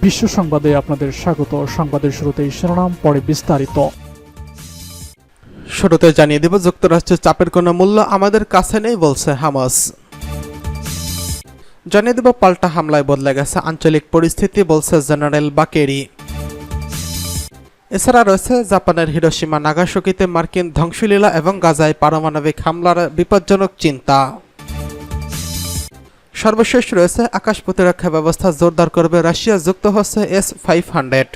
বিশ্ব সংবাদে আপনাদের স্বাগত। সংবাদের শুরুতেই শিরোনাম, পরে বিস্তারিত। শুরুতে জানিয়ে দেব, যুক্তরাষ্ট্রের চাপের কোনো মূল্য আমাদের কাছে নেই বলছে হামাস। জানিয়ে দেব, পাল্টা হামলায় বদলে গেছে আঞ্চলিক পরিস্থিতি বলছে জেনারেল বাকেরি। এছাড়া রয়েছে জাপানের হিরোশিমা নাগাসাকিতে মার্কিন ধ্বংসলীলা এবং গাজায় পারমাণবিক হামলার বিপজ্জনক চিন্তা। সর্বশেষ রয়েছে আকাশ প্রতিরক্ষা ব্যবস্থা জোরদার করবে রাশিয়া, যুক্ত হচ্ছে S-500।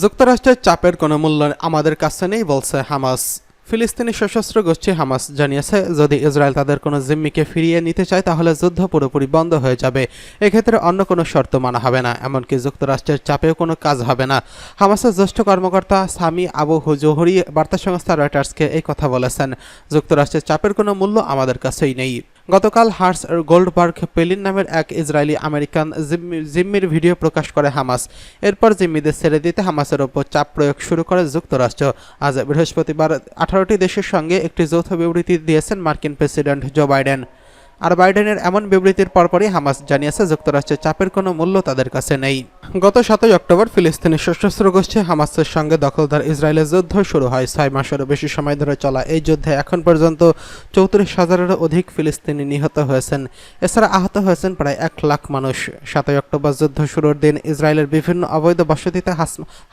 যুক্তরাষ্ট্রের চাপের কোনো মূল্য আমাদের কাছে নেই বলছে হামাস। ফিলিস্তিনি সশস্ত্র গোষ্ঠী হামাস জানিয়েছে, যদি ইসরায়েল তাদের কোনো জিম্মিকে ফিরিয়ে নিতে চায় তাহলে যুদ্ধ পুরোপুরি বন্ধ হয়ে যাবে। এক্ষেত্রে অন্য কোনো শর্ত মানা হবে না, এমনকি যুক্তরাষ্ট্রের চাপেও কোনো কাজ হবে না। হামাসের জ্যেষ্ঠ কর্মকর্তা সামি আবু জোহরি বার্তা সংস্থা রয়টার্সকে এই কথা বলেছেন। যুক্তরাষ্ট্রের চাপের কোনো মূল্য আমাদের কাছেই নেই। গতকাল হার্স গোল্ডবার্গ পেলিন নামের এক ইসরায়েলি আমেরিকান জিম্মির ভিডিও প্রকাশ করে হামাস। এরপর জিম্মিদের ছেড়ে দিতে হামাসের ওপর চাপ প্রয়োগ শুরু করে যুক্তরাষ্ট্র। আজ বৃহস্পতিবার 18টি দেশের সঙ্গে একটি যৌথ বিবৃতি দিয়েছেন মার্কিন প্রেসিডেন্ট জো বাইডেন। আর বাইডেনের এমন বিবৃতির পরপরই হামাস জানিয়েছে, যুক্তরাষ্ট্রের চাপের কোনো মূল্য তাদের কাছে নেই। গত 7 অক্টোবর ফিলিস্তিনি সশস্ত্র গোষ্ঠী হামাসের সঙ্গে দখলদার ইসরায়েলের যুদ্ধ শুরু হয়। 6 মাসেরও বেশি সময় ধরে চলা এই যুদ্ধে এখন পর্যন্ত 34,000-এরও অধিক ফিলিস্তিনি নিহত হয়েছেন। এছাড়া আহত হয়েছেন প্রায় 1 লাখ মানুষ। 7 অক্টোবর যুদ্ধ শুরুর দিন ইসরায়েলের বিভিন্ন অবৈধ বসতিতে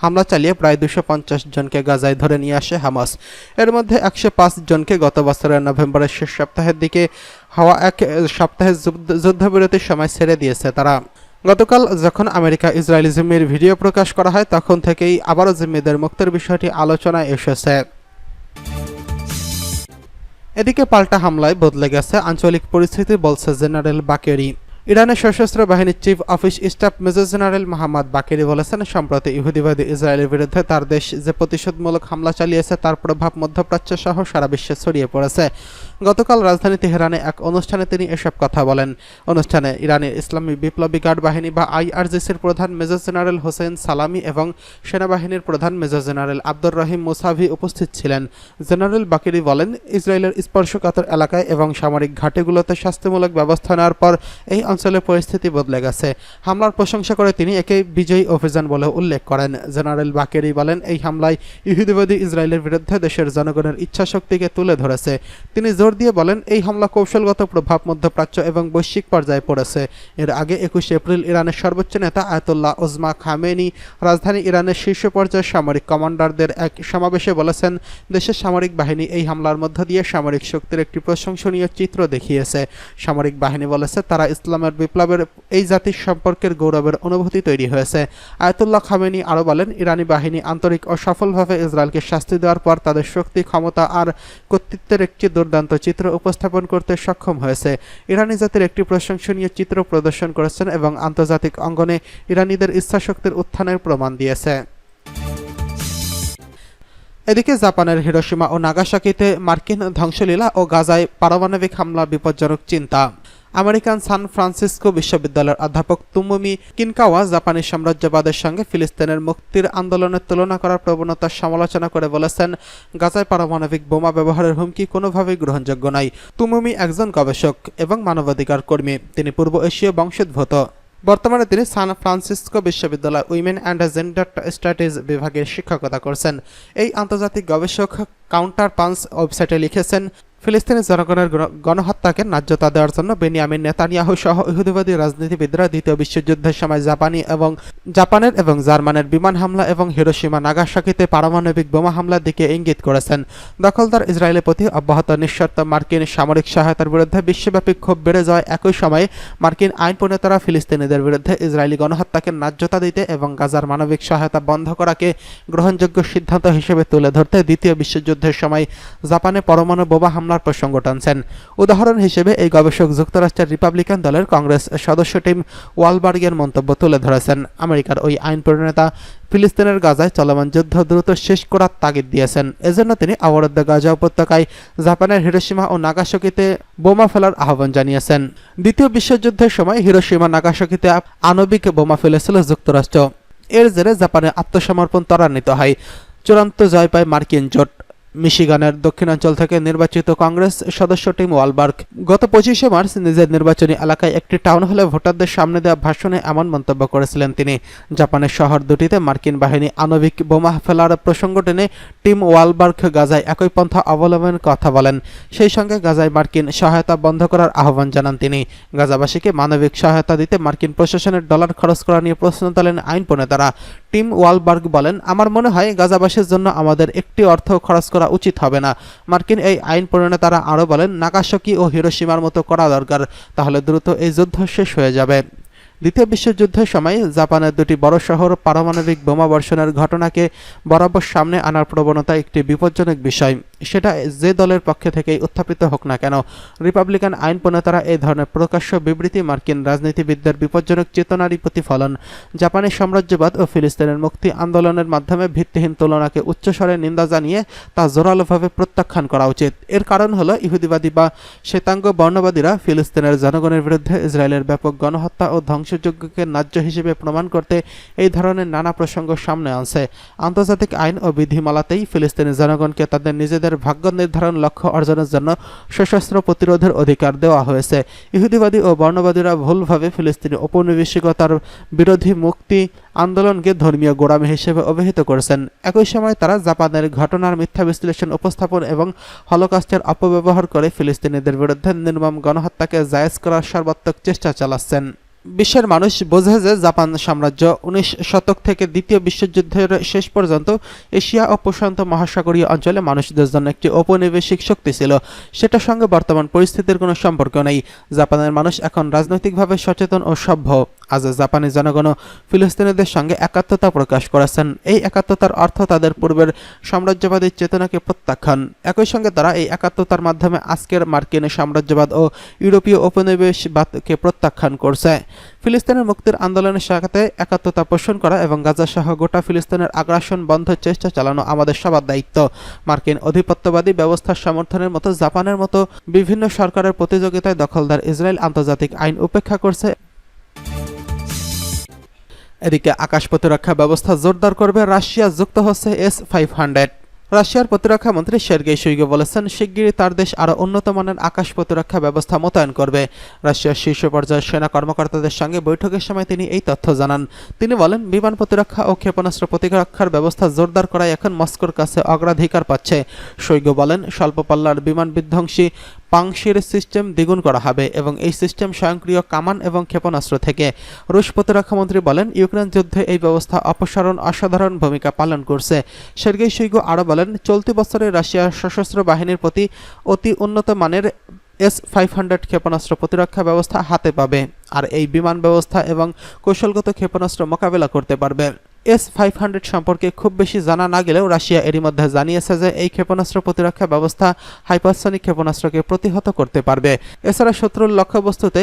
হামলা চালিয়ে প্রায় 250 জনকে গাজায় ধরে নিয়ে আসে হামাস। এর মধ্যে 105 জনকে গত বছরের নভেম্বরের শেষ সপ্তাহের দিকে হওয়া এক সপ্তাহের যুদ্ধবিরতির সময় ছেড়ে দিয়েছে তারা। গতকাল যখন আমেরিকা ইসরায়েলি জিম্মির ভিডিও প্রকাশ করা হয়, তখন থেকেই আবারও জিম্মিদের মুক্তির বিষয়টি আলোচনায় এসেছে। এদিকে পাল্টা হামলায় বদলে গেছে আঞ্চলিক পরিস্থিতি বলছে জেনারেল বাকেরি। ইরানের সশস্ত্র বাহিনীর chief of staff major general Mohammad Bagheri বলেছেন, সম্প্রতি ইহুদিবাদী ইসরায়েলের বিরুদ্ধে তার দেশ যে প্রতিশোধমূলক হামলা চালিয়েছে তার প্রভাব মধ্যপ্রাচ্য সহ সারা বিশ্বে ছড়িয়ে পড়েছে। গতকাল রাজধানী তেহরানে এক অনুষ্ঠানে তিনি এসব কথা বলেন। অনুষ্ঠানে ইরানের ইসলামী বিপ্লবী গার্ড বাহিনী বা IRGCর প্রধান মেজর জেনারেল হোসেন সালামি এবং সেনাবাহিনীর প্রধান major general Abdur Rahim Musavi উপস্থিত ছিলেন। জেনারেল বাকেরি বলেন, ইসরায়েলের স্পর্শকাতর এলাকায় এবং সামরিক ঘাঁটিগুলোতে শাস্তিমূলক ব্যবস্থা নেওয়ার পর এই অঞ্চলের পরিস্থিতি বদলে গেছে। হামলার প্রশংসা করে তিনি একে বিজয়ী অভিযান বলে উল্লেখ করেন। জেনারেল বাকেরি বলেন, এই হামলায় ইহুদিবাদী ইসরায়েলের বিরুদ্ধে দেশের জনগণের ইচ্ছাশক্তিকে তুলে ধরেছে। তিনি জোর দিয়ে বলেন, এই হামলা কৌশলগত প্রভাব মধ্যপ্রাচ্য এবং বৈশ্বিক পর্যায়ে পড়েছে। এর আগে 21 এপ্রিল ইরানের সর্বোচ্চ নেতা আয়াতুল্লাহ ওজমা খামেনি রাজধানী ইরানের শীর্ষ পর্যায়ের সামরিক কমান্ডারদের এক সমাবেশে বলেছেন, দেশের সামরিক বাহিনী এই হামলার মধ্য দিয়ে সামরিক শক্তির একটি প্রশংসনীয় চিত্র দেখিয়েছে। সামরিক বাহিনী বলেছে, তারা ইসলামের বিপ্লবের এই জাতির সম্পর্কের গৌরবের অনুভূতি তৈরি হয়েছে। আয়াতুল্লাহ খামেনি আরও বলেন, ইরানি বাহিনী আন্তরিক ও সফলভাবে ইসরায়েলকে শাস্তি দেওয়ার পর তাদের শক্তি, ক্ষমতা আর কর্তৃত্বের একটি দুর্দান্ত চিত্র উপস্থাপন করতে সক্ষম হয়েছে। ইরানি জাতির একটি প্রশংসনীয় চিত্র প্রদর্শন করেছেন এবং আন্তর্জাতিক অঙ্গনে ইরানিদের ইচ্ছাশক্তির উত্থানের প্রমাণ দিয়েছে। এদিকে জাপানের হিরোশিমা ও নাগাসাকিতে মার্কিন ধ্বংসলীলা ও গাজায় পারমাণবিক হামলা বিপজ্জনক চিন্তা। আমেরিকান সান ফ্রান্সিসকো বিশ্ববিদ্যালয়ের অধ্যাপক তুমোমি কিনকাওয়া জাপানি সাম্রাজ্যবাদের সঙ্গে ফিলিস্তিনের মুক্তির আন্দোলনের তুলনা করার প্রবণতার সমালোচনা করে বলেছেন, গাজায় পারমাণবিক বোমা ব্যবহারের হুমকি কোনোভাবেই গ্রহণযোগ্য নয়। তুমোমি একজন গবেষক এবং মানবাধিকার কর্মী। তিনি পূর্ব এশীয় বংশোদ্ভূত। বর্তমানে তিনি সান ফ্রান্সিসকো বিশ্ববিদ্যালয় উইমেন অ্যান্ড জেন্ডার স্টাডিজ বিভাগের শিক্ষকতা করছেন। এই আন্তর্জাতিক গবেষক কাউন্টার পাঞ্চ ওয়েবসাইটে লিখেছেন, ফিলিস্তিনি জনগণের গণহত্যাকে ন্যায্যতা দেওয়ার জন্য বেনিয়ামিন নেতানিয়াহু সহ ইহুদিবাদী রাজনীতিবিদরা দ্বিতীয় বিশ্বযুদ্ধের সময় জাপানের এবং জার্মানের বিমান হামলা এবং হিরোশিমা নাগাসাকিতে পারমাণবিক বোমা হামলার দিকে ইঙ্গিত করেছেন। দখলদার ইসরায়েলের প্রতি অব্যাহত নিঃশর্ত মার্কিন সামরিক সহায়তার বিরুদ্ধে বিশ্বব্যাপী ক্ষোভ বেড়ে যাওয়ায় একই সময়ে মার্কিন আইন প্রণেতারা ফিলিস্তিনিদের বিরুদ্ধে ইসরায়েলি গণহত্যাকে ন্যায্যতা দিতে এবং গাজার মানবিক সহায়তা বন্ধ করাকে গ্রহণযোগ্য সিদ্ধান্ত হিসেবে তুলে ধরতে দ্বিতীয় বিশ্বযুদ্ধের সময় জাপানে পরমাণু বোমা হামলার প্রসঙ্গ টানছেন। উদাহরণ হিসেবে এই গবেষক যুক্তরাষ্ট্রের রিপাবলিকান দলের কংগ্রেস সদস্য টিম ওয়ালবার্গের মন্তব্য তুলে ধরেছেন। আমেরিকার ওই আইন প্রণেতা ফিলিস্তিনের গাজায় চলমান যুদ্ধ দ্রুত শেষ করার তাগিদ দিয়েছেন। এজন্য তিনি অবরুদ্ধ গাজা উপত্যকায় জাপানের হিরোশিমা ও নাগাসাকিতে বোমা ফেলার আহ্বান জানিয়েছেন। দ্বিতীয় বিশ্বযুদ্ধের সময় হিরোশিমা নাগাসাকিতে আণবিক বোমা ফেলেছিল যুক্তরাষ্ট্র। এর জেরে জাপানের আত্মসমর্পণ ত্বরান্বিত হয়। চূড়ান্ত জয় পায় মার্কিন জোট। মিশিগানের দক্ষিণাঞ্চল থেকে নির্বাচিত কংগ্রেস সদস্য টিম ওয়ালবার্গ গত 25শে মার্চ নিজের নির্বাচনী এলাকায় একটি টাউন হলে ভোটারদের সামনে দেওয়া ভাষণে এমন মন্তব্য করেছিলেন তিনি। জাপানের শহর দুটিতে মার্কিন বাহিনী আণবিক বোমা ফেলার প্রসঙ্গ টেনে টিম ওয়ালবার্গ গাজায় একই পন্থা অবলম্বনের কথা বলেন। সেই সঙ্গে গাজায় মার্কিন সহায়তা বন্ধ করার আহ্বান জানান তিনি। গাজাবাসীকে মানবিক সহায়তা দিতে মার্কিন প্রশাসনের ডলার খরচ করা নিয়ে প্রশ্ন তোলেন আইন প্রণেতারা। টিম ওয়ালবার্গ বলেন, আমার মনে হয় গাজাবাসীর জন্য আমাদের একটি অর্থ খরচ করা উচিত হবে না। মার্কিন এই আইন প্রণেতারা আরও বলেন, নাগাসাকি ও হিরোশিমার মতো করা দরকার, তাহলে দ্রুত এই যুদ্ধ শেষ হয়ে যাবে। দ্বিতীয় বিশ্বযুদ্ধের সময় জাপানের দুটি বড় শহর পারমাণবিক বোমা বর্ষণের ঘটনাকে বরাবর সামনে আনার প্রবণতা একটি বিপজ্জনক বিষয়, সেটা যে দলের পক্ষে থেকেই উত্থাপিত হোক না কেন। রিপাবলিকান আইন প্রণেতারা এই ধরনের প্রকাশ্য বিবৃতি মার্কিন রাজনীতিবিদদের বিপজ্জনক চেতনারই প্রতিফলন। জাপানি সাম্রাজ্যবাদ ও ফিলিস্তিনের মুক্তি আন্দোলনের মাধ্যমে ভিত্তিহীন তুলনাকে উচ্চস্বরে নিন্দা জানিয়ে তা জোরালোভাবে প্রত্যাখ্যান করা উচিত। এর কারণ হলো ইহুদিবাদী বা শ্বেতাঙ্গ বর্ণবাদীরা ফিলিস্তিনের জনগণের বিরুদ্ধে ইসরায়েলের ব্যাপক গণহত্যা ও ধ্বংসযজ্ঞকে ন্যায্য হিসেবে প্রমাণ করতে এই ধরনের নানা প্রসঙ্গ সামনে আনছে। আন্তর্জাতিক আইন ও বিধিমালাতেই ফিলিস্তিনি জনগণকে তাদের নিজেদের ভাগ্য নির্ধারণ লক্ষ্য অর্জনের জন্য সশস্ত্র প্রতিরোধের অধিকার দেওয়া হয়েছে। ইহুদিবাদী ও বর্ণবাদীরা ভুলভাবে ফিলিস্তিনি ঔপনিবেশিকতার বিরোধী মুক্তি আন্দোলনকে ধর্মীয় গোঁড়ামি হিসেবে অভিহিত করেছেন। একই সময় তারা জাপানের ঘটনার মিথ্যা বিশ্লেষণ উপস্থাপন এবং হলোকস্টের অপব্যবহার করে ফিলিস্তিনিদের বিরুদ্ধে নির্মম গণহত্যাকে জায়েজ করার সর্বাত্মক চেষ্টা চালাচ্ছেন। বিশ্বের মানুষ বোঝে যে জাপান সাম্রাজ্য 19 শতক থেকে দ্বিতীয় বিশ্বযুদ্ধের শেষ পর্যন্ত এশিয়া ও প্রশান্ত মহাসাগরীয় অঞ্চলে মানুষদের জন্য একটি ঔপনিবেশিক শক্তি ছিল। সেটার সঙ্গে বর্তমান পরিস্থিতির কোনো সম্পর্ক নেই। জাপানের মানুষ এখন রাজনৈতিকভাবে সচেতন ও সভ্য। আজ জাপানি জনগণও ফিলিস্তিনিদের সঙ্গে একাত্মতা প্রকাশ করেছেন। এই একাত্মতার অর্থ তাদের পূর্বের সাম্রাজ্যবাদী চেতনাকে প্রত্যাখ্যান। একই সঙ্গে তারা এই একাত্মতার মাধ্যমে আজকের মার্কিন সাম্রাজ্যবাদ ও ইউরোপীয় উপনিবেশবাদকে প্রত্যাখ্যান করছে। ফিলিস্তিনের মুক্তির আন্দোলনের সাথে একাত্মতা পোষণ করা এবং গাজা সহ গোটা ফিলিস্তিনের আগ্রাসন বন্ধের চেষ্টা চালানো আমাদের সবার দায়িত্ব। মার্কিন আধিপত্যবাদী ব্যবস্থার সমর্থনের মতো জাপানের মতো বিভিন্ন সরকারের প্রতিযোগিতায় দখলদার ইসরায়েল আন্তর্জাতিক আইন উপেক্ষা করছে। এদিকে আকাশ প্রতিরক্ষা ব্যবস্থা জোরদার করবে রাশিয়া, যুক্ত হচ্ছে S-500। রাশিয়ার প্রতিরক্ষা মন্ত্রী সের্গেই শুইগু বলেছেন, শিগগিরই তার দেশ আরও উন্নত মানের আকাশ প্রতিরক্ষা ব্যবস্থা মোতায়েন করবে। রাশিয়ার শীর্ষ পর্যায়ের সেনা কর্মকর্তাদের সঙ্গে বৈঠকের সময় তিনি এই তথ্য জানান। তিনি বলেন, বিমান প্রতিরক্ষা ও ক্ষেপণাস্ত্র প্রতিরক্ষার ব্যবস্থা জোরদার করাই এখন মস্কোর কাছে অগ্রাধিকার পাচ্ছে। শুইগু বলেন, স্বল্প পাল্লার বিমান বিধ্বংসী পাংশির সিস্টেম দ্বিগুণ করা হবে এবং এই সিস্টেম স্বয়ংক্রিয় কামান এবং ক্ষেপণাস্ত্র থেকে। রুশ প্রতিরক্ষামন্ত্রী বলেন, ইউক্রেন যুদ্ধে এই ব্যবস্থা অপসারণ অসাধারণ ভূমিকা পালন করছে। সের্গেই শুইগু আরও বলেন, চলতি বছরে রাশিয়ার সশস্ত্র বাহিনীর প্রতি অতি উন্নত মানের S-500 ক্ষেপণাস্ত্র প্রতিরক্ষা ব্যবস্থা হাতে পাবে, আর এই বিমান ব্যবস্থা এবং কৌশলগত ক্ষেপণাস্ত্র মোকাবেলা করতে পারবে। S-500 সম্পর্কে খুব বেশি জানা না গেলেও রাশিয়া এরই মধ্যে জানিয়েছে যে এই ক্ষেপণাস্ত্র প্রতিরক্ষা ব্যবস্থা হাইপারসনিক ক্ষেপণাস্ত্রকে প্রতিহত করতে পারবে। এছাড়া শত্রুর লক্ষ্যবস্তুতে